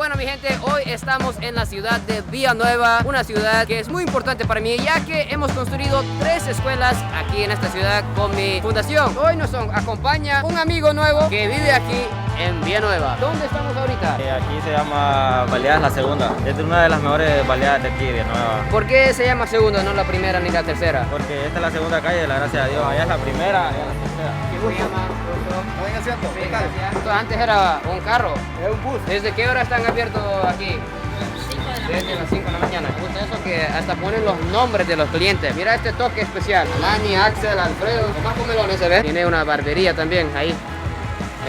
Bueno mi gente, hoy estamos en la ciudad de Villanueva, una ciudad que es muy importante para mí ya que hemos construido 3 escuelas aquí en esta ciudad con mi fundación. Hoy nos acompaña un amigo nuevo que vive aquí en Villanueva. ¿Dónde estamos ahorita? Aquí se llama Baleadas La Segunda. Es una de las mejores baleadas de aquí de Villanueva. ¿Por qué se llama segunda, no la primera ni la tercera? Porque esta es la segunda calle, de la gracia a Dios. Allá es la primera, allá es la tercera. ¿Qué se llama? Buen asiento. Sí, gracias. Esto antes era un carro. Es un bus. ¿Desde qué hora están abiertos aquí? Desde las 5 de la mañana. Me gusta eso que hasta ponen los nombres de los clientes. Mira este toque especial. Lani, Axel, Alfredo. Más comelones se ve. Tiene una barbería también ahí.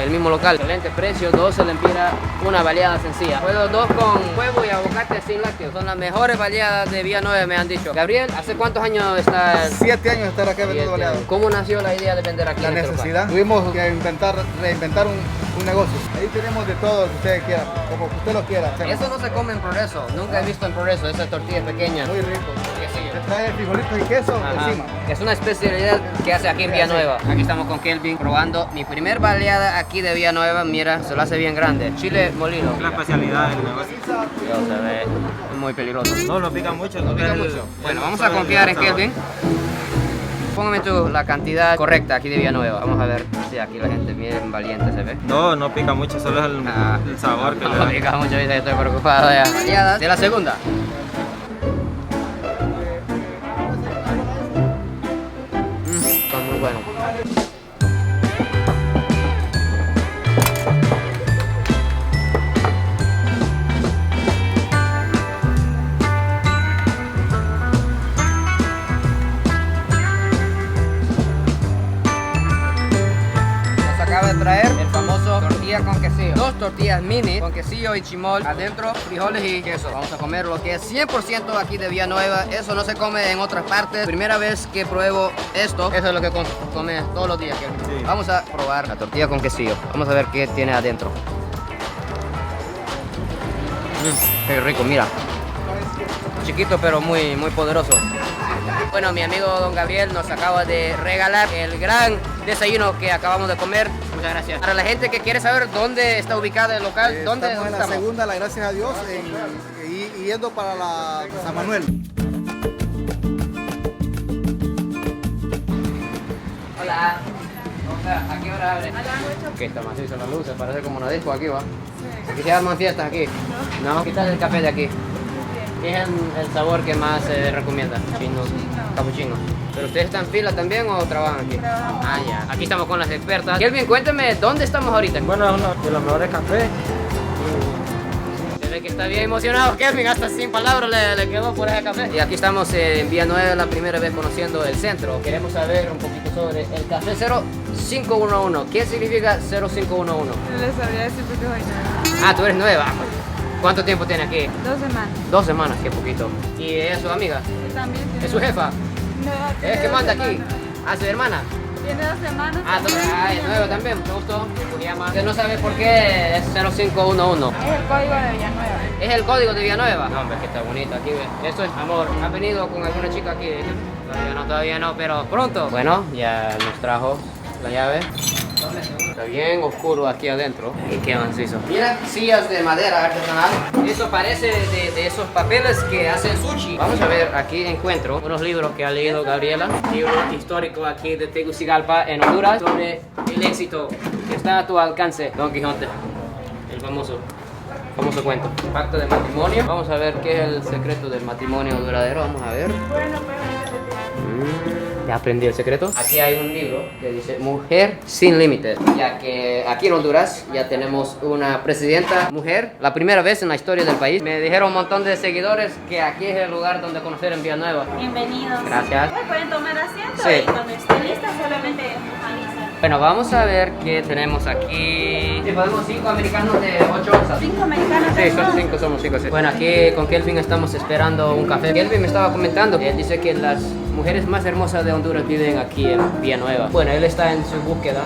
El mismo local. Excelente precio, 12 lempiras, una baleada sencilla. Puedo 2 con huevo y aguacate sin lácteos. Son las mejores baleadas de Villanueva, me han dicho. Gabriel, ¿hace cuántos años estás? 7 años de estar aquí vendiendo baleadas. ¿Cómo nació la idea de vender aquí? La en este necesidad. local? Tuvimos que reinventar un negocio. Ahí tenemos de todo lo que ustedes quieran, como usted lo quiera. Eso no se come en Progreso. Nunca he visto en Progreso esas tortillas pequeñas. Muy rico. Quesillo. Te trae frijolitos y queso Ajá. encima. Es una especialidad que hace aquí en Villanueva. Aquí estamos con Kelvin probando mi primer baleada aquí de Villanueva. Mira, se lo hace bien grande. Chile molido. Es la especialidad del negocio. Se ve muy peligroso. No pica mucho. No pica mucho. Bueno, vamos a confiar en Kelvin. Póngame tú la cantidad correcta aquí de Villanueva. Vamos a ver si aquí la gente bien valiente se ve. No pica mucho, solo es el sabor que le No da. pica mucho, ¿viste? Estoy preocupado ya. Baleadas de la segunda. Está muy bueno. Acaba de traer el famoso tortilla con quesillo. 2 tortillas mini con quesillo y chimol adentro, frijoles y queso. Vamos a comer lo que es 100% aquí de Villanueva. Eso no se come en otras partes. Primera vez que pruebo esto. Eso es lo que come todos los días. Sí. Vamos a probar la tortilla con quesillo. Vamos a ver qué tiene adentro. Qué rico, mira. Chiquito pero muy poderoso. Bueno, mi amigo Don Gabriel nos acaba de regalar el gran desayuno que acabamos de comer. Muchas gracias. Para la gente que quiere saber dónde está ubicado el local, ¿dónde Estamos en la estamos? segunda, la gracias a Dios, y yendo para la San Manuel. Hola. ¿A qué hora abre? Aquí está macizo las luces, parece como una disco aquí, ¿va? Sí. ¿Aquí se llaman fiestas aquí? No. ¿Qué tal el café de aquí? ¿Qué es el sabor que más se recomienda? Chino. Capuchino. ¿Pero ustedes están en fila también o trabajan aquí? Trabajamos. Ah, ya. Aquí estamos con las expertas. Kelvin, cuéntame, ¿dónde estamos ahorita? Bueno, es uno de los mejores cafés. Se ve que está bien emocionado Kelvin, hasta sin palabras le quedó por ese café. Y aquí estamos en Villanueva, la primera vez conociendo el centro. Queremos saber un poquito sobre el café 0511. ¿Qué significa 0511? No les sabría decir porque soy nueva. Ah, tú eres nueva. ¿Cuánto tiempo tiene aquí? 2 semanas. 2 semanas, qué poquito. ¿Y ella es su amiga? También tiene ¿Es su jefa? No, tiene ¿Es que 2 manda aquí? semanas. ¿Ah, su hermana? Tiene 2 semanas. Ah, también. es nueva también, me gustó. Usted no sabe por qué es 0511. Es el código de Villanueva. ¿Es el código de Villanueva? No, hombre, que está bonito aquí, ve. Eso es amor. ¿Ha venido con alguna chica aquí? Todavía no, pero pronto. Bueno, ya nos trajo la llave. Está bien oscuro aquí adentro. Y qué macizo. Mira, sillas de madera artesanal. Eso parece de esos papeles que hacen sushi. Vamos a ver, aquí encuentro unos libros que ha leído Gabriela. Libro histórico aquí de Tegucigalpa, en Honduras, sobre el éxito que está a tu alcance, Don Quijote. El famoso cuento. Pacto de matrimonio. Vamos a ver qué es el secreto del matrimonio duradero. Vamos a ver. Ya aprendí el secreto. Aquí hay un libro que dice Mujer sin límites, ya que aquí en Honduras ya tenemos una presidenta mujer, la primera vez en la historia del país. Me dijeron un montón de seguidores que aquí es el lugar donde conocer en Villanueva. Bienvenidos. Gracias. Pueden tomar asiento Sí. y cuando estén listas solamente avisan. Bueno, vamos a ver qué tenemos aquí. Sí, podemos 5 americanos de 8 onzas. 5 americanos. Sí, de son nuevo. 5, somos 5. Sí. Bueno, aquí con Kelvin estamos esperando un café. Kelvin me estaba comentando que él dice que las mujeres más hermosas de Honduras viven aquí en Villanueva. Bueno, él está en su búsqueda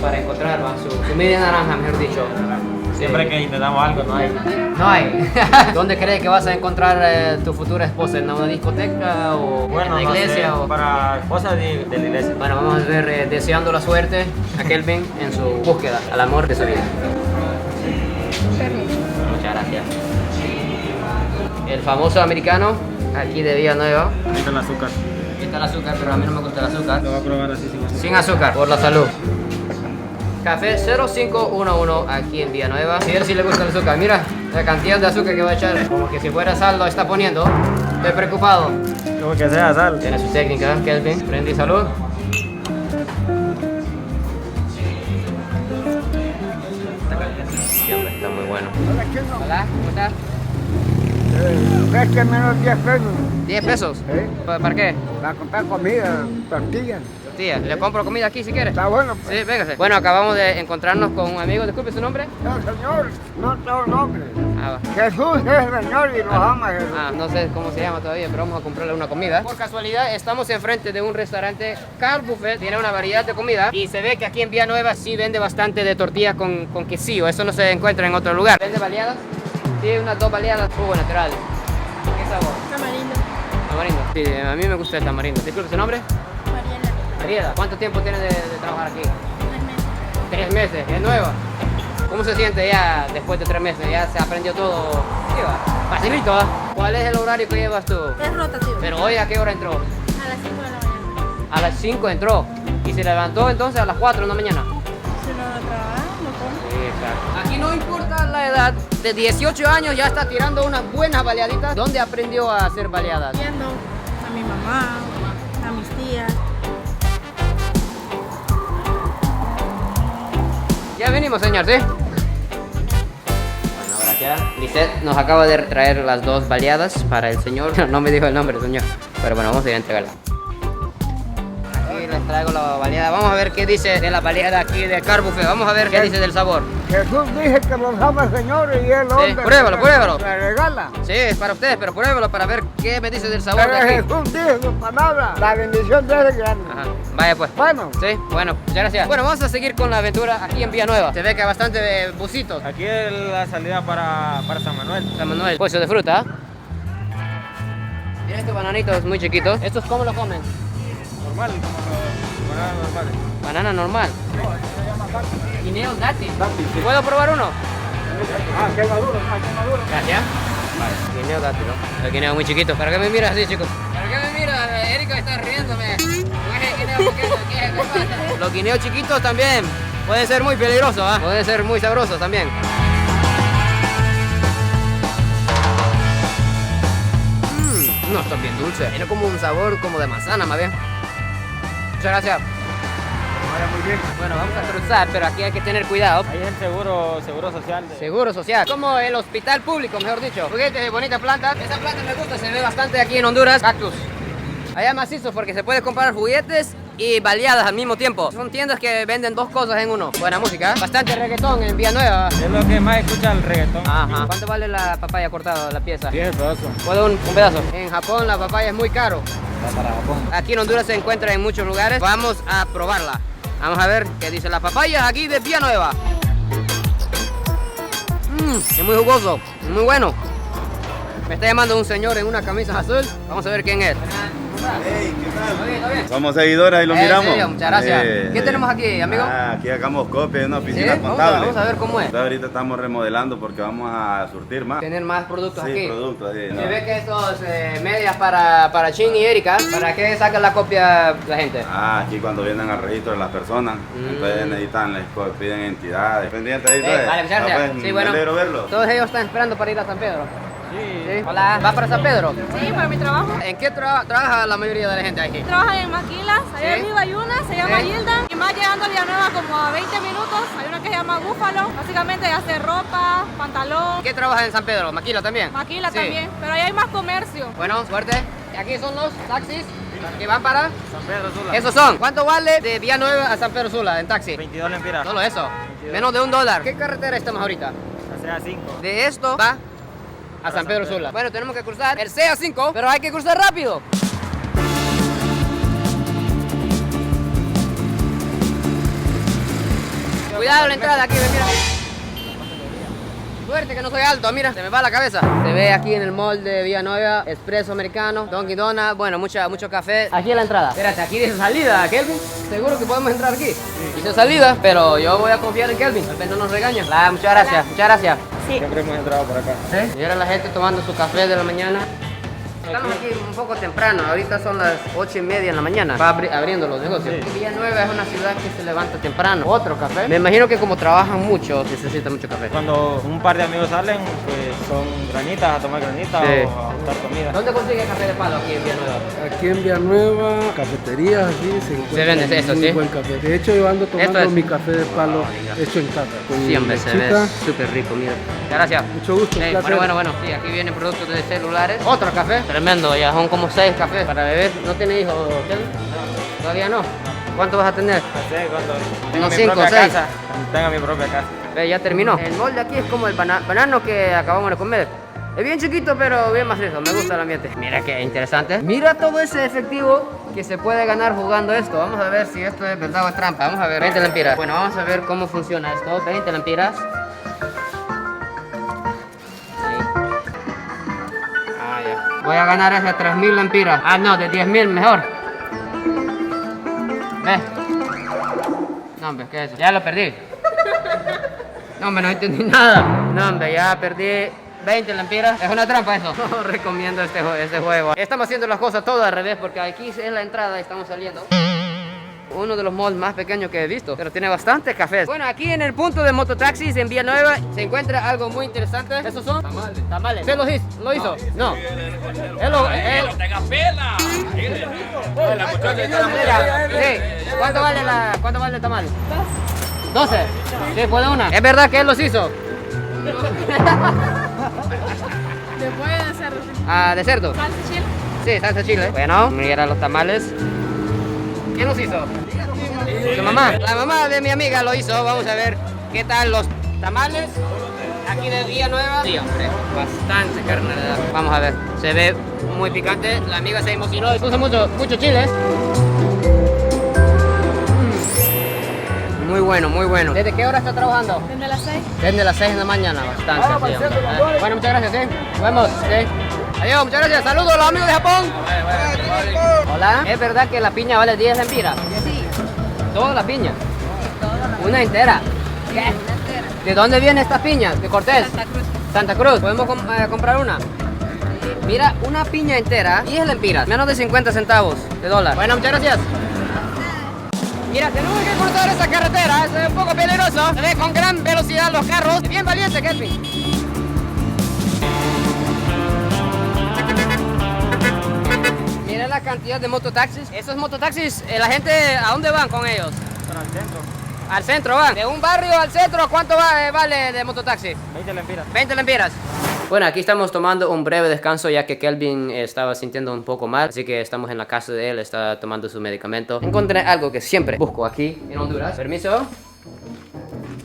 para encontrar su media naranja, mejor dicho. Siempre que intentamos algo, no hay. No hay. ¿Dónde crees que vas a encontrar tu futura esposa? ¿En una discoteca o en la iglesia? No sé, O... para esposas de la iglesia. Bueno, vamos a ver, deseando la suerte a Kelvin en su búsqueda al amor de su vida. Muchas gracias. El famoso americano, aquí de Villanueva. Ahí está el azúcar. Aquí está el azúcar, pero a mí no me gusta el azúcar. Lo voy a probar así sin azúcar. Sin azúcar, por la salud. Café 0511 aquí en Villanueva. Si a él sí le gusta el azúcar, mira la cantidad de azúcar que va a echar. Como que si fuera sal lo está poniendo. Estoy preocupado. Como que sea sal. Tiene su técnica, Kelvin. Prende salud. Sí, hombre, está muy bueno. Hola, ¿cómo estás? ¿Ves que menos 10 pesos? 10 pesos. ¿Sí? ¿Para qué? Para comprar comida, tortillas. Tía, le compro comida aquí si quiere. Está bueno, pues. Sí, véngase. Bueno, acabamos de encontrarnos con un amigo. Disculpe su nombre. No, señor, no tengo nombre. Ah, va. Jesús es el Señor y nos ama Jesús. Ah, no sé cómo se llama todavía, pero vamos a comprarle una comida. Por casualidad, estamos enfrente de un restaurante Carl Buffet. Tiene una variedad de comida y se ve que aquí en Villanueva sí vende bastante de tortilla con quesillo. Eso no se encuentra en otro lugar. ¿Vende baleadas? Sí, unas 2 baleadas, jugo natural. ¿Qué sabor? Tamarindo. Tamarindo. Sí, a mí me gusta el tamarindo. Disculpe su nombre. Mariela. Mariela. ¿Cuánto tiempo tiene de trabajar aquí? 3 meses. 3 meses, es nueva. ¿Cómo se siente ya después de 3 meses? ¿Ya se aprendió todo? Sí, va. Facilito, ¿ah? ¿Cuál es el horario que llevas tú? Es rotativo. Pero hoy, ¿a qué hora entró? A las 5 de la mañana. A las 5 entró. Y se levantó entonces a las 4 de la mañana. Si no trabaja, no come. Sí, exacto. Aquí no importa la edad. De 18 años ya está tirando unas buenas baleaditas. ¿Dónde aprendió a hacer baleadas? Viendo a mi mamá, a mis tías. Ya venimos, señor, ¿sí? Bueno, gracias. Lisette nos acaba de traer las 2 baleadas para el señor. No me dijo el nombre, señor. Pero bueno, vamos a ir a entregarla. Aquí les traigo la baleada. Vamos a ver qué dice de la baleada aquí de Carl Buffet. Vamos a ver qué dice del sabor. Jesús dice que nos ama el Señor y el hombre. Pruébalo, pruébalo. Le regala. Sí, es para ustedes, pero pruébalo para ver qué me dice del sabor de Pero aquí. Jesús dice su palabra. La bendición de él es grande. Ajá. Vaya pues. Bueno. Sí, bueno, muchas gracias. Bueno, vamos a seguir con la aventura aquí en Villanueva. Se ve que hay bastante busitos. Aquí es la salida para San Manuel. San Manuel, puesto de fruta. Mira estos bananitos muy chiquitos. ¿Estos cómo lo comen? Normal, como los bananas normales. Banana normal. Guineo dátil. ¿Puedo probar uno? Ah, qué maduro, qué maduro. Gracias. Vale. Guineo dátil, ¿no? El guineo muy chiquito. ¿Para qué me miras así, chicos? ¿Para qué me miras? Erika está riéndome. ¿Qué pasa? Los guineos chiquitos también pueden ser muy peligrosos, ¿ah? Pueden ser muy sabrosos también. No, está bien dulce. Tiene como un sabor como de manzana, más bien. Muchas gracias. Ahora muy bien. Bueno, vamos a cruzar, pero aquí hay que tener cuidado. Ahí es el seguro social. Seguro social. Como el hospital público, mejor dicho. Juguete, bonita planta. Esa planta me gusta, se ve bastante aquí en Honduras. Cactus. Allá macizo porque se puede comprar juguetes y baleadas al mismo tiempo. Son tiendas que venden 2 cosas en uno. Buena música. Bastante reggaetón en Villanueva. Es lo que más escucha el reggaetón. Ajá. ¿Cuánto vale la papaya cortada, la pieza? 10 pesos. ¿Puedo un pedazo? En Japón la papaya es muy caro. Para Japón. Aquí en Honduras se encuentra en muchos lugares. Vamos a probarla. Vamos a ver qué dice la papaya aquí de Villanueva. Es muy jugoso, es muy bueno. Me está llamando un señor en una camisa azul. Vamos a ver quién es. Hey, ¿qué tal? ¿Todo bien, todo bien? Somos seguidores, ahí lo miramos. serio, muchas gracias. ¿Qué tenemos aquí, amigo? Aquí sacamos copia de una ¿Sí? oficina contable. Vamos a ver cómo es. Entonces, ahorita estamos remodelando porque vamos a surtir más. Tener más productos Sí, aquí. productos, sí. Se ¿no? ve que estos medias para Chin y Erika, ¿para qué sacan la copia la gente? Aquí cuando vienen al registro de las personas, entonces necesitan, piden entidades. Pendiente ahí, entonces. Vale, muchas gracias. Pues, Sí, bueno. me alegro verlo. Todos ellos están esperando para ir a San Pedro. Sí. Hola, ¿va para San Pedro? Sí, para mi trabajo. ¿En qué trabaja la mayoría de la gente aquí? Trabajan en maquilas. Allá Sí. arriba hay una, se llama Sí. Hilda. Y más llegando a Villanueva como a 20 minutos. Hay una que se llama Búfalo. Básicamente hace ropa, pantalón, ¿Qué trabaja en San Pedro? ¿Maquila también? maquila Sí. también. Pero ahí hay más comercio. Bueno, suerte. Y aquí son los taxis que van para... San Pedro Sula. Esos son. ¿Cuánto vale de Villanueva a San Pedro Sula en taxi? 22 lempiras. Solo eso. Menos de $1. ¿Qué carretera estamos ahorita? Sea 5. De esto va a San Pedro Sula. Bueno, tenemos que cruzar el CA5, pero hay que cruzar rápido. Cuidado la entrada aquí, mira. Suerte que no soy alto, mira, se me va la cabeza. Se ve aquí en el mall de Villanueva, Espresso Americano, Dunkin' Donuts, bueno, mucho café. Aquí es la entrada. Espérate, aquí dice salida, Kelvin. Seguro que podemos entrar aquí. Dice salida, pero yo voy a confiar en Kelvin, tal vez no nos regaña. Muchas gracias, muchas gracias. Sí. Siempre hemos entrado por acá. ¿Sí? Y ahora la gente tomando su café de la mañana. Estamos aquí un poco temprano, ahorita son las 8:30 en la mañana. Va abriendo los negocios. Sí. Villanueva es una ciudad que se levanta temprano. Otro café. Me imagino que como trabajan mucho, necesitan mucho café. Cuando un par de amigos salen, pues son granitas, a tomar granitas Sí. o a buscar comida. ¿Dónde consigue café de palo aquí en Villanueva? Aquí en Villanueva, cafeterías así se encuentra vende eso, muy ¿sí? buen café. De hecho, yo ando tomando Esto es- mi café de palo mira. hecho en casa. Con Siempre se ve lechita. súper rico, mira. Gracias. Mucho gusto, un Sí, placer. bueno. Sí, aquí vienen productos de celulares. Otro café. Tremendo, ya son como 6 cafés para beber. ¿No tiene hijos, Kevin? Todavía no. ¿Cuánto vas a tener? No sé, cuando tenga Unos mi 5 o propia 6. casa, tenga mi propia casa. Ve, ya terminó. El molde aquí es como el banano que acabamos de comer. Es bien chiquito, pero bien macizo. Me gusta el ambiente. Mira qué interesante. Mira todo ese efectivo que se puede ganar jugando esto. Vamos a ver si esto es verdad o es trampa. Vamos a ver. 20 lempiras. Bueno, vamos a ver cómo funciona esto. 20 lempiras. Ahí. Ah, ya. Voy a ganar ese 3.000 lempiras. Ah, no, de 10.000 mejor. Ve. No, hombre, ¿qué es eso? Ya lo perdí. No, hombre, no entendí nada. No, hombre, ya perdí 20 lempiras. Es una trampa eso. No recomiendo este juego. Estamos haciendo las cosas todas al revés porque aquí es la entrada y estamos saliendo. Uno de los malls más pequeños que he visto, pero tiene bastantes cafés. Bueno, aquí en el punto de mototaxis en Villanueva se encuentra algo muy interesante. ¿Esos son? Tamales. Tamales. ¿Usted lo hizo? No. Él Sí. ¿Cuánto vale el tamal? 12. Sí, puede una. ¿Es verdad que él los hizo? Después de hacerlo. Ah, de cerdo. Salsa chile. Sí, salsa chile. Bueno, mira los tamales. ¿Quién los hizo? Su mamá. La mamá de mi amiga lo hizo. Vamos a ver qué tal los tamales aquí de Villanueva. Sí, hombre, bastante carne. Vamos a ver. Se ve muy picante. La amiga se emocionó y puso mucho chile. Muy bueno, muy bueno. ¿Desde qué hora está trabajando? Desde las 6. Desde las 6 de la mañana, bastante. Sí, hombre. Bueno, muchas gracias, ¿sí? Nos vemos, ¿sí? Adiós, muchas gracias. Saludos a los amigos de Japón. Hola. ¿Es verdad que la piña vale 10 lempiras? Sí. ¿Toda la piña? Una entera. ¿Qué? ¿De dónde vienen estas piñas? ¿De Cortés? Santa Cruz. Santa Cruz. ¿Podemos comprar una? Mira, una piña entera, 10 lempiras, menos de 50 centavos de dólar. Bueno, muchas gracias. Mira, tenemos que cruzar esta carretera, es un poco peligroso. Se ve con gran velocidad los carros. Bien valiente, Kelvin. Mira la cantidad de mototaxis. Esos mototaxis, la gente, ¿a dónde van con ellos? Para el centro, Al centro van. De un barrio al centro, ¿cuánto vale de mototaxi? 20 lempiras. 20 lempiras. Bueno, aquí estamos tomando un breve descanso ya que Kelvin estaba sintiendo un poco mal, así que estamos en la casa de él, está tomando su medicamento. Encontré algo que siempre busco aquí en Honduras. Permiso.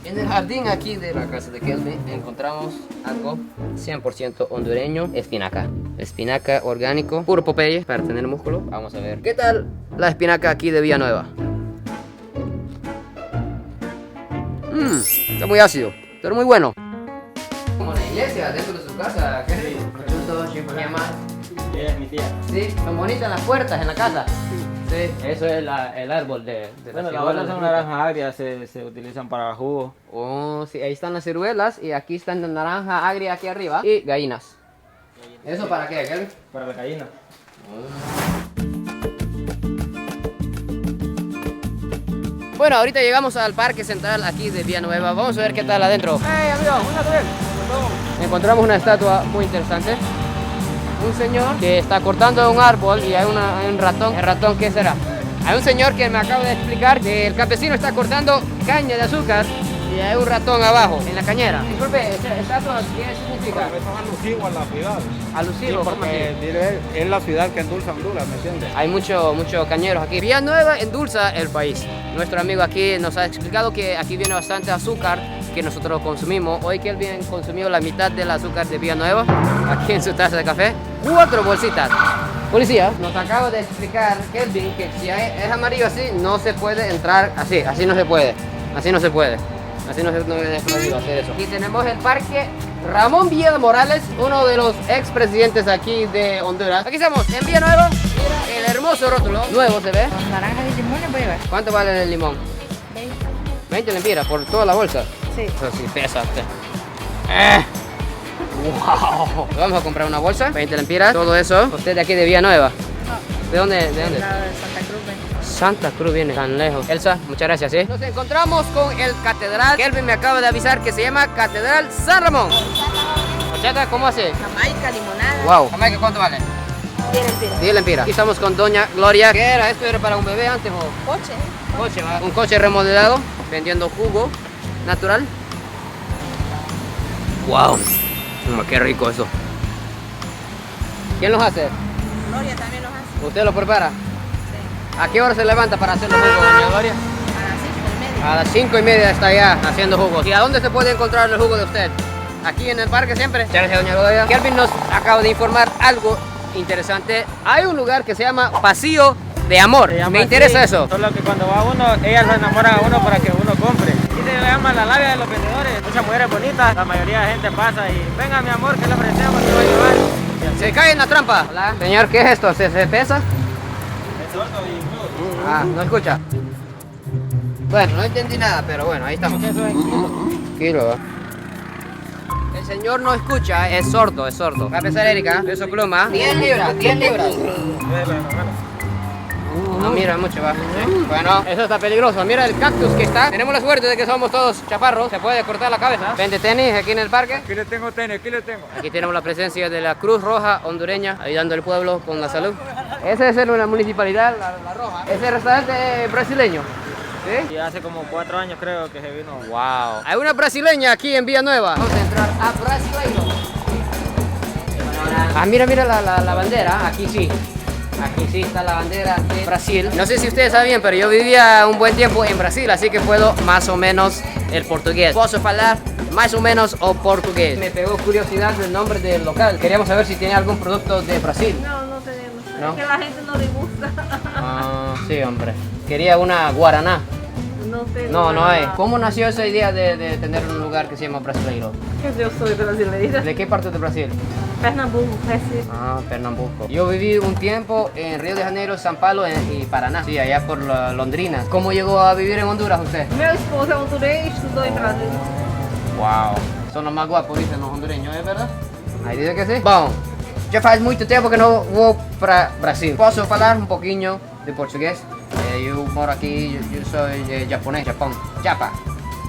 En el jardín aquí de la casa de Kelvin encontramos algo 100% hondureño, espinaca. Espinaca orgánico, puro Popeye para tener músculo. Vamos a ver. ¿Qué tal la espinaca aquí de Villanueva? Está muy ácido, pero muy bueno. Como la iglesia dentro de su casa, ¿qué es eso? Ella es mi tía. Sí, son bonitas las puertas en la casa. Sí, eso es el árbol de Bueno, las las ciruelas. otras son naranjas agrias, se utilizan para jugo. Oh, sí, ahí están las ciruelas y aquí están la naranja agria aquí arriba y gallinas. ¿Eso para qué, Kelvin? Para la gallina. Bueno, ahorita llegamos al parque central aquí de Villanueva. Vamos a ver qué tal adentro. ¡Hey, amigo! ¡Una vez! Encontramos una estatua muy interesante. Un señor que está cortando un árbol y hay un ratón. ¿El ratón qué será? Hay un señor que me acaba de explicar que el campesino está cortando caña de azúcar y hay un ratón abajo en la cañera. Disculpe, ¿esta estatua qué significa? Eso es alusivo a la ciudad. Alusivo, ¿cómo así? Es la ciudad que endulza Honduras, ¿me entiendes? Hay muchos cañeros aquí. Villanueva endulza el país. Nuestro amigo aquí nos ha explicado que aquí viene bastante azúcar que nosotros consumimos. Hoy Kelvin consumió la mitad del azúcar de Villanueva aquí en su taza de café. 4 bolsitas. Policía, nos acaba de explicar Kelvin que si es amarillo así no se puede entrar así no se puede. Así no se puede. Así no es prohibido hacer eso. Aquí tenemos el parque Ramón Villa Morales, uno de los expresidentes aquí de Honduras. Aquí estamos, en Villanueva. Mira el hermoso rótulo. Nuevo se ve. Naranjas y limón le puede llevar. ¿Cuánto vale el limón? 20. 20 lempiras por toda la bolsa. Sí. Eso sí pesa. Wow. Vamos a comprar una bolsa, 20 lempiras, todo eso. Usted de aquí de Villanueva. ¿De dónde? ¿De dónde? Santa Cruz viene tan lejos. Elsa, muchas gracias, ¿sí? Nos encontramos con el catedral. Kelvin me acaba de avisar que se llama Catedral San Ramón. ¿Ochata? ¿Cómo hace? Jamaica, limonada. Wow. ¿Jamaica cuánto vale? 10 lempiras. Aquí estamos con doña Gloria. ¿Qué era? ¿Esto era para un bebé antes o? Coche. Coche, ¿va? Un coche remodelado, vendiendo jugo natural. Wow. Qué rico eso. ¿Quién los hace? Gloria también los hace. ¿Usted lo prepara? Sí. ¿A qué hora se levanta para hacer los jugos, doña Gloria? A las 5:30 está ya haciendo jugos. ¿Y a dónde se puede encontrar el jugo de usted? ¿Aquí en el parque siempre? Muchas gracias, doña Gloria. Kelvin nos acaba de informar algo interesante. Hay un lugar que se llama Pasillo de Amor. Me interesa eso. Solo que cuando va uno, ellas se enamoran a uno para que uno compre. Y se llama la labia de los vendedores. Muchas mujeres bonitas. La mayoría de gente pasa y venga mi amor, que le ofrecemos, que va a llevar. Se cae en la trampa. Hola. Señor, ¿qué es esto? ¿Se pesa? Es sordo y mudo. Ah, no escucha. Bueno, no entendí nada, pero bueno, ahí estamos. Eso es Kilo, ¿va? El señor no escucha, es sordo, es sordo. Va a pesar, Erika, peso pluma. 10 libras, 10 libras. No, mira, mucho va. Sí. Bueno, eso está peligroso. Mira el cactus que está. Tenemos la suerte de que somos todos chaparros. Se puede cortar la cabeza. Vende tenis aquí en el parque. Aquí le tengo tenis, aquí le tengo. Aquí tenemos la presencia de la Cruz Roja hondureña, ayudando al pueblo con la salud. Ese es la municipalidad, la Roja. Ese restaurante es brasileño. ¿Sí? Y hace como 4 años creo que se vino. Wow. Hay una brasileña aquí en Villanueva. Vamos a entrar a Brasileiro. Ah, mira, mira la bandera. Aquí sí. Aquí sí está la bandera de Brasil. No sé si ustedes sabían, pero yo vivía un buen tiempo en Brasil, así que puedo más o menos el portugués. Puedo hablar más o menos o portugués. Me pegó curiosidad del nombre del local. Queríamos saber si tiene algún producto de Brasil. No, no tenemos. ¿No? Es que la gente no le gusta. Ah, sí, hombre. Quería una guaraná. No tengo. No, no hay. nada. ¿Cómo nació esa idea de tener un lugar que se llama Brasileiro? Yo soy brasileira. ¿De qué parte de Brasil? Pernambuco, Recife. Ah, Pernambuco. Yo viví un tiempo en Río de Janeiro, São Paulo y Paraná. Sí, allá por Londrina. ¿Cómo llegó a vivir en Honduras usted? Meu esposo é hondureño e estudou em Brasil. Wow. Son los más guapos, dicen los hondureños, ¿es verdad? Ahí dice que sí. Bom, ya faz muito tempo que no voy para Brasil. Posso falar un poquinho de portugués? Yo moro aquí, yo soy japonés, Japón, Japa.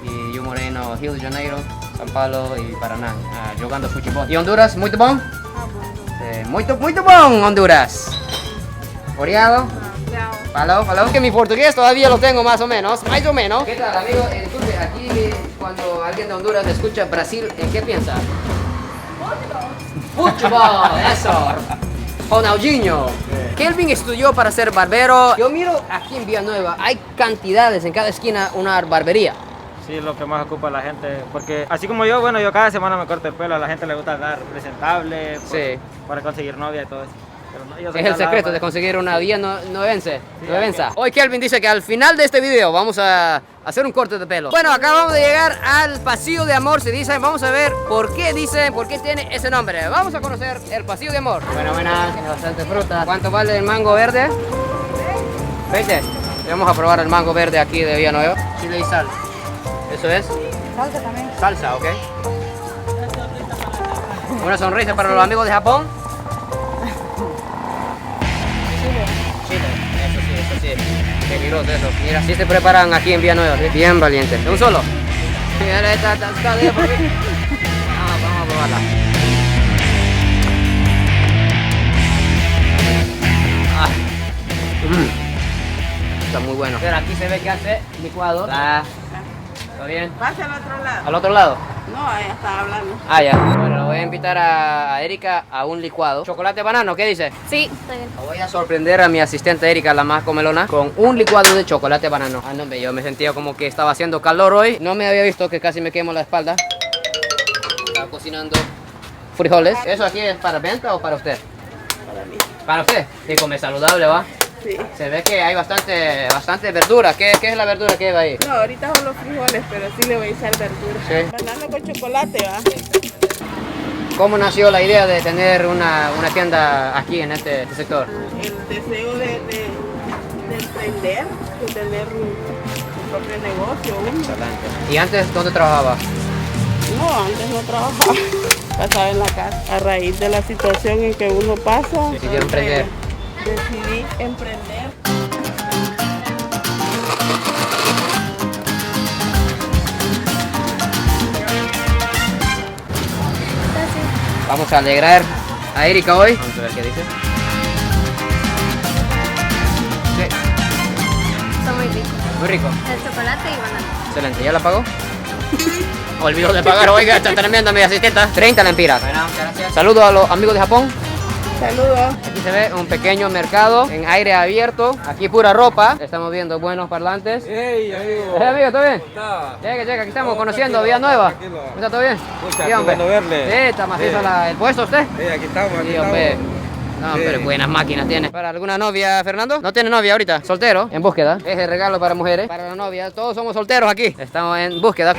Y yo moré en Rio de Janeiro, São Paulo y Paraná, jugando fútbol. ¿Y Honduras, muito bom? Muito bom, Honduras. Obrigado. Tchau. Falou. Que mi portugués todavía lo tengo más o menos. ¿Qué tal, amigo? Disculpe, aquí cuando alguien de Honduras escucha Brasil, ¿en qué piensa? Fútbol, eso. Ronaldinho. Kelvin estudió para ser barbero. Yo miro aquí en Villanueva, hay cantidades, en cada esquina una barbería. Sí, lo que más ocupa a la gente. Porque así como yo, bueno, yo cada semana me corto el pelo. A la gente le gusta andar presentable. Sí. Para conseguir novia y todo eso. Pero no, yo soy Es el calado, secreto de conseguir una vida novenza. Hoy Kelvin dice que al final de este video vamos a hacer un corte de pelo. Bueno, acabamos de llegar al Pasillo de Amor, se dice. Vamos a ver por qué tiene ese nombre. Vamos a conocer el Pasillo de Amor. Buena, tiene bastante fruta. ¿Cuánto vale el mango verde? 20. Vamos a probar el mango verde aquí de Villanueva. Chile y sal. ¿Eso es? Salsa también. Salsa, ok. Una sonrisa para los amigos de Japón. Chile, eso sí. Peligroso eso. Mira, así se preparan aquí en Villanueva, ¿sí? Bien valiente. ¿De un solo? Mira, esta de por aquí. Vamos a probarla. Está muy bueno. Pero aquí se ve que hace licuado. ¿Está bien? Pasa al otro lado. ¿Al otro lado? No, ahí está hablando. Ah, ya. Bueno, le voy a invitar a Erika a un licuado. Chocolate banano, ¿qué dice? Sí, está bien. Voy a sorprender a mi asistente Erika, la más comelona, con un licuado de chocolate banano. Ah, no, yo me sentía como que estaba haciendo calor hoy. No me había visto que casi me quemo la espalda. Estaba cocinando frijoles. ¿Eso aquí es para venta o para usted? Para mí. Para usted. Sí, come saludable, ¿va? Sí. Se ve que hay bastante verdura. ¿Qué es la verdura que va ahí? No, ahorita son los frijoles, pero sí le voy a echar verdura. Sí. Banano con chocolate, ¿va? ¿Cómo nació la idea de tener una tienda aquí en este sector? El deseo de emprender, de tener un propio negocio. ¿Y antes dónde trabajaba? No, antes no trabajaba. Pasaba en la casa. A raíz de la situación en que uno pasa, Decidió emprender. decidí emprender. Vamos a alegrar a Erika hoy. Vamos a ver qué dice. Sí, Son muy ricos. muy rico. El chocolate y banana. Excelente, ¿ya la pagó? Olvidó de pagar, oiga, está tremenda mi asistenta. 30 lempiras. Bueno, muchas gracias. Saludos a los amigos de Japón. Saludos. Aquí se ve un pequeño mercado en aire abierto. Aquí pura ropa. Estamos viendo buenos parlantes. Hey, amigo. Amigo, ¿todo bien? Está. Llega, aquí estamos conociendo Villanueva. Tranquilo. ¿Cómo está? ¿Todo bien? Pucha, Sí, qué hombre. bueno verle. Sí, está macizo el puesto usted. Sí, aquí estamos, aquí Sí, hombre. estamos. No, pero buenas máquinas tiene. ¿Para alguna novia, Fernando? ¿No tiene novia ahorita? ¿Soltero? En búsqueda. Es el regalo para mujeres. Para la novia. Todos somos solteros aquí. Estamos en búsqueda.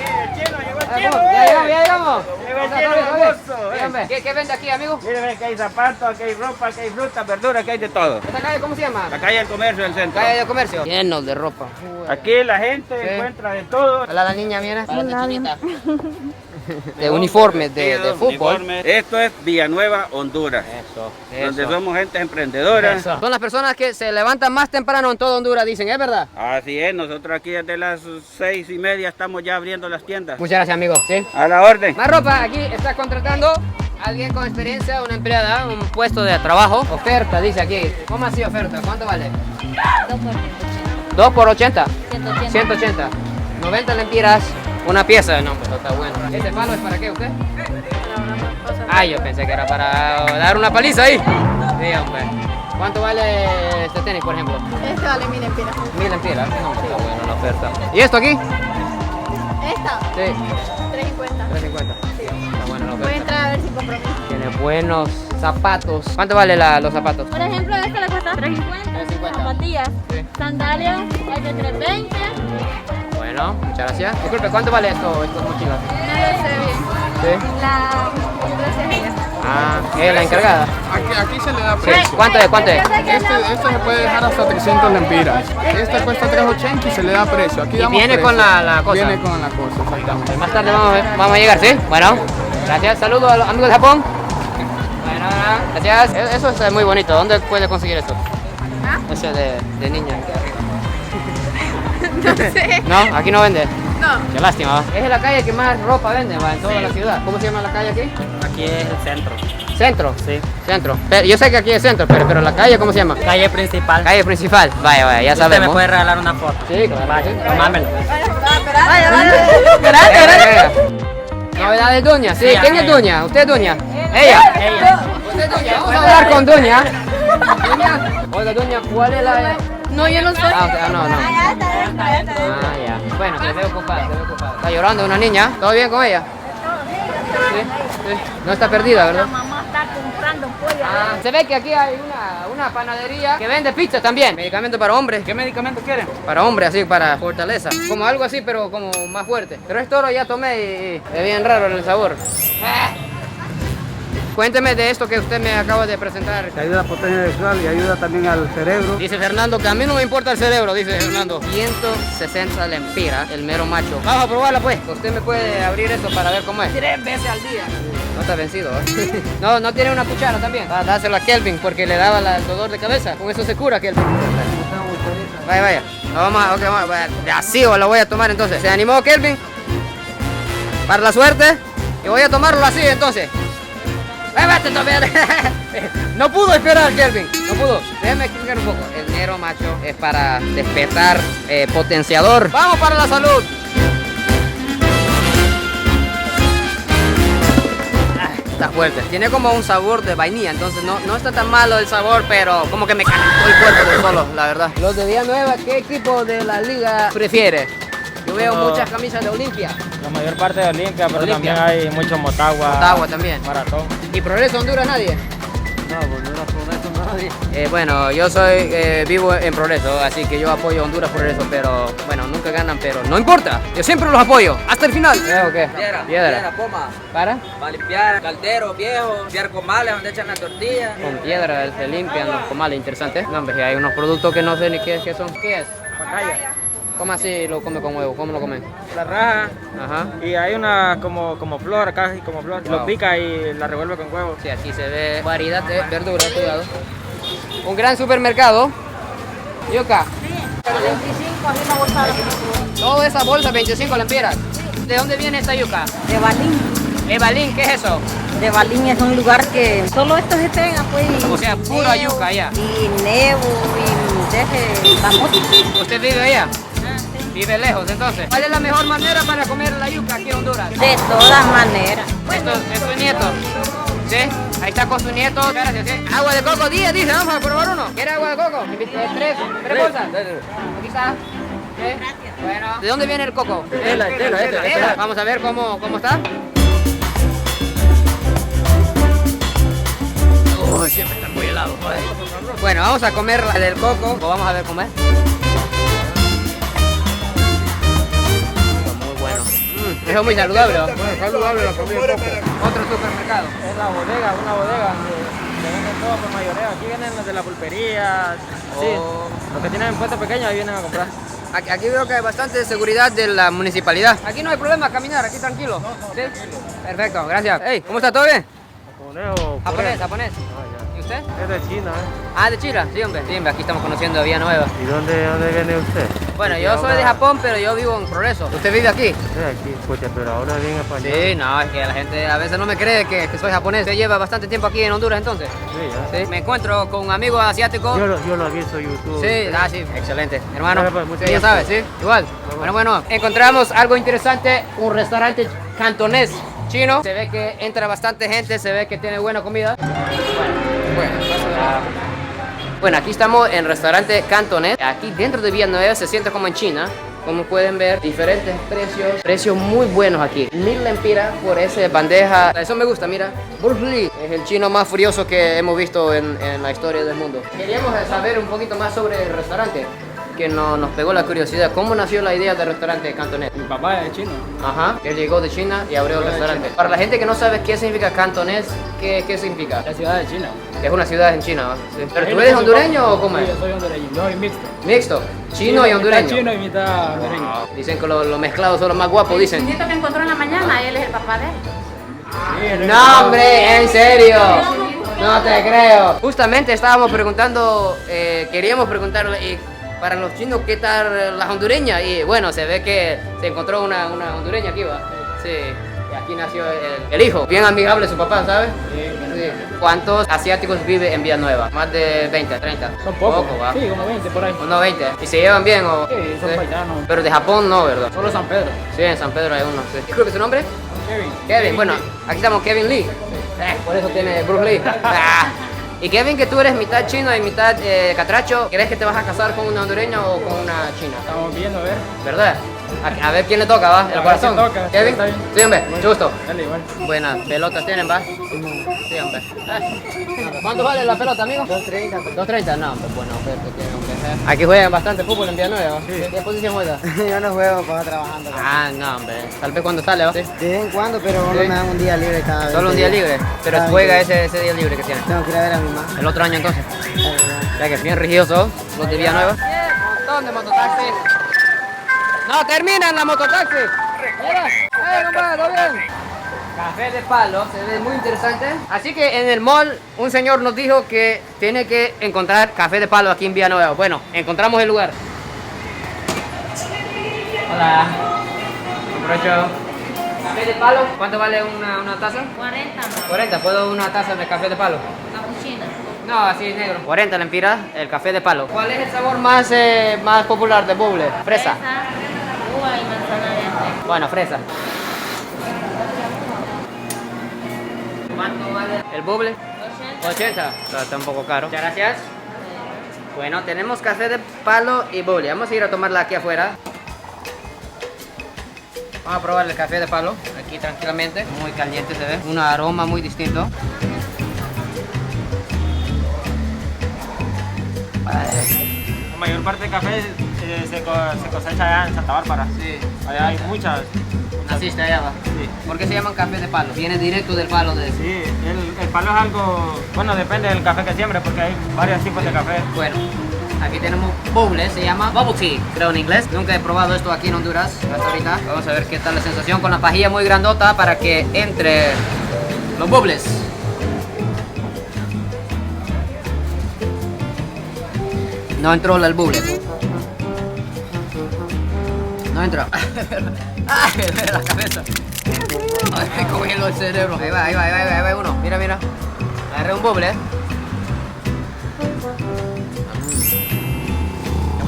Ya llegamos. Sí, hombre. ¿Qué vende aquí, amigo? Miren que hay zapatos, aquí hay ropa, aquí hay fruta, verdura, aquí hay de todo. ¿Esta calle cómo se llama? La calle del comercio del centro. Calle de comercio. Lleno de ropa. Aquí la gente Sí. encuentra de todo. Hola, la niña, mira. De uniformes de fútbol. Uniformes. Esto es Villanueva, Honduras. Donde somos gente emprendedora. Eso. Son las personas que se levantan más temprano en toda Honduras, dicen, ¿es verdad? Así es, nosotros aquí desde las 6:30 estamos ya abriendo las tiendas. Muchas gracias, amigo. ¿Sí? A la orden. Más ropa, aquí está contratando a alguien con experiencia, una empleada, un puesto de trabajo. Oferta, dice aquí. ¿Cómo así oferta? ¿Cuánto vale? 2 por 80. 180. 90 lempiras. Una pieza, no, pues está bueno. ¿Este palo es para qué usted? Ah, yo pensé que era para dar una paliza ahí. Sí, hombre. ¿Cuánto vale este tenis, por ejemplo? Este vale 1000 lempiras. 1000 lempiras. No, está bueno la oferta. ¿Y esto aquí? Esta, Sí, 3.50. 350. Está bueno la Voy a oferta. entrar a ver si compro mí. Tiene buenos zapatos. ¿Cuánto vale los zapatos? Por ejemplo, esta le cuesta 3.50. 3.50. Zapatillas. Sí. Sandalias, hay de 3.20. Bueno, muchas gracias. Disculpe, ¿cuánto vale estos mochilas? No lo sé bien. Sí. La empresa es ella. Ah, es la encargada. Aquí se le da Sí. precio. ¿Cuánto es? ¿Cuánto es? Este se puede dejar hasta 300 lempiras. Este cuesta 380 y se le da precio. Aquí Y damos viene precio. con la cosa. Viene con la cosa, exactamente. Más tarde vamos a llegar, ¿sí? Bueno, gracias. Saludos a los amigos de Japón. Bueno, gracias. Eso es muy bonito. ¿Dónde puede conseguir esto? ¿Ah? Ese de niña. No sé. ¿No? ¿Aquí no vende? No. Qué lástima, ¿va? Es la calle que más ropa vende, ¿va? En toda la ciudad. ¿Cómo se llama la calle aquí? Aquí es el centro. ¿Centro? Sí. Centro. Pero yo sé que aquí es centro, pero la calle, ¿cómo se llama? Calle principal. Calle principal. Vaya, ya sabemos. regalar una foto. Sí, claro. Sí. Tomámelo. Gracias. Novedades, Doña. Sí, ¿quién es Doña? ¿Usted es Doña? Ella. ¿Usted es Doña? Vamos a hablar con Doña. Doña. Oiga, Doña, ¿cuál es la...? No, yo no soy. No. Ah, ya. Bueno, se ve ocupada, Está llorando una niña. ¿Todo bien con ella? Sí. No está perdida, ¿verdad? Mamá está comprando pollo. Ah, se ve que aquí hay una panadería que vende pizza también. Medicamento para hombres. ¿Qué medicamento quieren? Para hombres, así, para fortaleza. Como algo así, pero como más fuerte. Pero esto lo ya tomé y es bien raro el sabor. Cuénteme de esto que usted me acaba de presentar. Te ayuda a la potencia sexual y ayuda también al cerebro. Dice Fernando que a mí no me importa el cerebro, dice Fernando. 160 lempiras, el mero macho. Vamos a probarla pues. Usted me puede abrir esto para ver cómo es. 3 veces al día. No está vencido, ¿eh? No tiene una cuchara también. Va a dárselo a Kelvin porque le daba el dolor de cabeza. Con eso se cura Kelvin. Vaya. Vamos a, así lo voy a tomar entonces. ¿Se animó Kelvin? Para la suerte. Y voy a tomarlo así entonces. ¡Vete todavía! No pudo esperar, Kelvin. No pudo. Déjame explicar un poco. El mero macho es para despertar potenciador. ¡Vamos para la salud! Está fuerte. Tiene como un sabor de vainilla, entonces no está tan malo el sabor, pero como que me calentó el cuerpo de solo, la verdad. Los de Villanueva, ¿qué equipo de la liga prefiere? Yo veo muchas camisas de Olimpia. La mayor parte de Olimpia, pero Olimpia. también hay mucho Motagua. Motagua también. Maratón. ¿Y Progreso Honduras nadie? No, pues no era Progreso nadie. Bueno, yo soy vivo en Progreso, así que yo apoyo a Honduras Progreso, pero bueno, nunca ganan, pero no importa. Yo siempre los apoyo, hasta el final. ¿O qué? Piedra. Poma. ¿Para? Para limpiar calderos viejos, limpiar comales donde echan la tortilla. Con piedra se limpian los comales, interesante. No, hombre, hay unos productos que no sé ni qué son. ¿Qué es? ¿Cómo así lo come con huevo? ¿Cómo lo comen? La raja Ajá. y hay una como flor, casi como flor. Wow. Lo pica y la revuelve con huevo. Sí, aquí se ve variedad de verduras, cuidado. Un gran supermercado. Yuca. 25, a mí me gusta. Toda esa bolsa, 25 lempiras. ¿De dónde viene esta yuca? De Balín. Evalín, ¿qué es eso? De Balín es un lugar que solo estos estén, pues. O sea, pura yuca allá. Y Nebo y deje la moto. ¿Usted vive allá? Vive lejos, entonces. ¿Cuál es la mejor manera para comer la yuca aquí en Honduras? De todas maneras. Esto es su nieto. ¿Sí? Ahí está con su nieto. Gracias, ¿sí? Agua de coco, 10, dice. Vamos a probar uno. ¿Quiere agua de coco? Tres bolsas. Aquí está. ¿Sí? Gracias. Bueno. ¿De dónde viene el coco? Ela. Vamos a ver cómo está. Uy, siempre está muy helado, joder. Bueno, vamos a comer la del coco. O vamos a ver comer. Muy bueno. Eso es muy saludable, ¿no? Bueno, saludable la comida de coco. Otro supermercado. Es la bodega, una bodega donde venden todo por mayoreo. Aquí vienen los de la pulpería, sí. Los que tienen puestos pequeños ahí vienen a comprar. Aquí veo que hay bastante seguridad de la municipalidad. Aquí no hay problema caminar, aquí tranquilo. ¿Sí? Perfecto, gracias. Hey, ¿cómo está? ¿Todo bien? Japonés. ¿Y usted? Es de China, Ah, de Chile, sí hombre, aquí estamos conociendo a Villanueva. ¿Y dónde viene usted? Bueno, yo soy de Japón, pero yo vivo en Progreso. ¿Usted vive aquí? Sí, aquí, escucha, pero ahora bien español. Sí, no, es que la gente a veces no me cree que soy japonés. ¿Usted lleva bastante tiempo aquí en Honduras entonces? Sí, ya. Sí, me encuentro con un amigo asiático. Yo lo vi en su YouTube. Sí, sí, excelente. Hermano, Bueno, pues, muchas ya gracias. sabes, ¿sí? Igual. Bueno, encontramos algo interesante, un restaurante cantonés chino. Se ve que entra bastante gente, se ve que tiene buena comida. Bueno, aquí estamos en restaurante cantonés. Aquí dentro de Villanueva se siente como en China. Como pueden ver, diferentes precios muy buenos aquí. 1000 lempiras por esa bandeja. Eso me gusta, mira. Bruce Lee es el chino más furioso que hemos visto en la historia del mundo. Queríamos saber un poquito más sobre el restaurante, que nos pegó la curiosidad. ¿Cómo nació la idea del restaurante cantonés? Mi papá es chino. Ajá, él llegó de China y abrió el restaurante. Para la gente que no sabe qué significa cantonés, ¿qué significa? La ciudad de China. Es una ciudad en China, ¿va? Sí. ¿Pero tú eres hondureño o cómo es? Sí, yo soy hondureño. Yo soy mixto. Mixto, chino y hondureño. Mitad chino y mitad hondureño. Dicen que los mezclados son los más guapos, Mi dicen. nieto me encontró en la mañana, él es el papá de él. No, hombre, en serio. No te creo. Justamente estábamos preguntando, queríamos preguntarle para los chinos qué tal las hondureñas. Y bueno, se ve que se encontró una hondureña aquí, ¿va? Sí. Y aquí nació el hijo. Bien amigable su papá, ¿sabes? Sí. ¿Cuántos asiáticos viven en Villanueva? Más de 20, 30. Son pocos. Poco, ¿va? Sí, como 20 por ahí. Unos 20. ¿Y se llevan bien o...? Sí, son paisanos. Pero de Japón no, ¿verdad? Solo San Pedro. Sí, en San Pedro hay uno. Sí. Disculpe, ¿su nombre? Kevin. Bueno, aquí estamos Kevin Lee. Por eso tiene Bruce Lee. Y Kevin, que tú eres mitad chino y mitad catracho, ¿crees que te vas a casar con una hondureña o con una china? Estamos viendo, a ver. ¿Verdad? A ver quién le toca, ¿va? El corazón. quién toca. ¿Kevin? Está bien. Sí, hombre, mucho gusto. Dale, igual. Buenas pelotas tienen, ¿va? Sí, hombre. ¿Cuánto vale la pelota, amigo? 2.30. 2.30, no, hombre, bueno, hombre. Aquí juegan bastante fútbol en Villanueva. Sí. ¿Qué posición juega? Yo no juego, paso trabajando. Ah, no, hombre. Tal vez cuando sale, ¿va? Sí. De vez en cuando, pero solo me dan un día libre cada vez. Solo un día libre, pero Cada juega 20 ese día libre que tiene. Tengo que ir a ver a mi mamá. El otro año entonces. Ya que es bien religioso, los de Villanueva. Un montón de mototaxis. No, terminan la mototaxi. Mira, compadre, ¿todo bien? Café de palo, se ve muy interesante. Así que en el mall un señor nos dijo que tiene que encontrar café de palo aquí en Villanueva. Bueno, encontramos el lugar. Hola. Aprovecho. Café de palo, ¿cuánto vale una taza? 40 más. 40, ¿puedo una taza de café de palo? Capuchino. No, así negro. 40 lempiras, el café de palo. ¿Cuál es el sabor más popular de Bubble? Fresa. Uva y manzana verde. Bueno, fresa. ¿Cuánto vale el Bubble? 80. Está un poco caro. Muchas gracias. Bueno, tenemos café de palo y Bubble. Vamos a ir a tomarla aquí afuera. Vamos a probar el café de palo aquí tranquilamente. Muy caliente se ve. Un aroma muy distinto. La mayor parte del café se cosecha allá en Santa Bárbara. Sí. Allá hay muchas. Naciste allá, va. Sí. ¿Por qué se llaman café de palo? Viene directo del palo de... Sí, el palo es algo, bueno, depende del café que siembres porque hay varios tipos de café. Bueno, Aquí tenemos bubble, se llama bubble tea, creo en inglés. Nunca he probado esto aquí en Honduras hasta ahorita. Vamos a ver qué tal la sensación con la pajilla muy grandota para que entre los bubbles. No entró el bubble. No entra. ¡Ay, me duele la cabeza! Me congelo el cerebro. Ahí va uno. Mira. Agarré un bubble.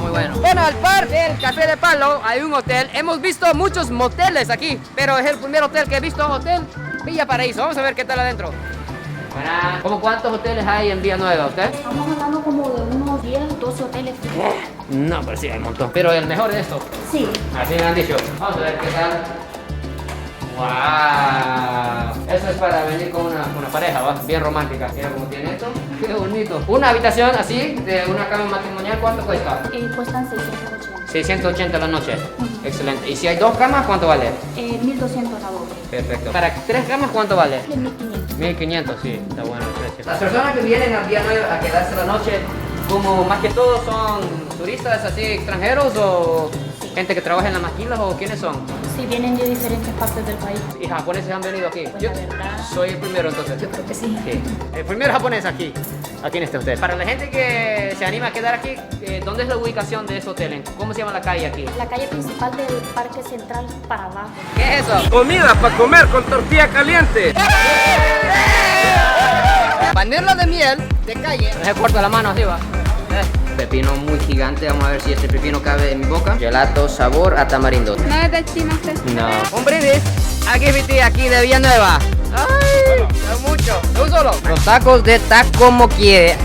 Muy bueno. Bueno, al par del Café de Palo hay un hotel. Hemos visto muchos moteles aquí, pero es el primer hotel que he visto, Hotel Villa Paraíso. Vamos a ver qué tal adentro. Buenas. ¿Cómo cuántos hoteles hay en Villanueva usted? Estamos hablando como de unos 10, 12 hoteles. No, pero sí hay un montón. Pero el mejor de esto. Sí. Así me han dicho. Vamos a ver qué tal. ¡Wow! Eso es para venir con una pareja, ¿va? Bien romántica. Mira cómo tiene esto. ¡Qué bonito! Una habitación así, de una cama matrimonial, ¿cuánto cuesta? Cuestan 680. 680 la noche. Excelente. ¿Y si hay 2 camas, cuánto vale? 1200 la doble. Perfecto. ¿Para 3 camas cuánto vale? 1500. 1500, sí. Está bueno el precio. Las personas que vienen a Villanueva a quedarse la noche, como más que todo son turistas así extranjeros o gente que trabaja en las maquilas o quiénes son? Sí, vienen de diferentes partes del país. ¿Y japoneses han venido aquí? Pues Yo la verdad, soy el primero entonces. yo creo que sí. Sí. El primer japonés aquí en este hotel. Para la gente que se anima a quedar aquí, ¿dónde es la ubicación de ese hotel? ¿Cómo se llama la calle aquí? La calle principal del Parque Central para abajo. ¿Qué es eso? Comida para comer con tortilla caliente. Panela de miel de calle. No se corta la mano así va. Pepino muy gigante, vamos a ver si este pepino cabe en mi boca. Gelato sabor a tamarindo. ¿No es de China usted? No. Un brindis. Aquí Viti, aquí de Villanueva. Ay, es mucho. Un solo. Los tacos de Taco Como Quiere.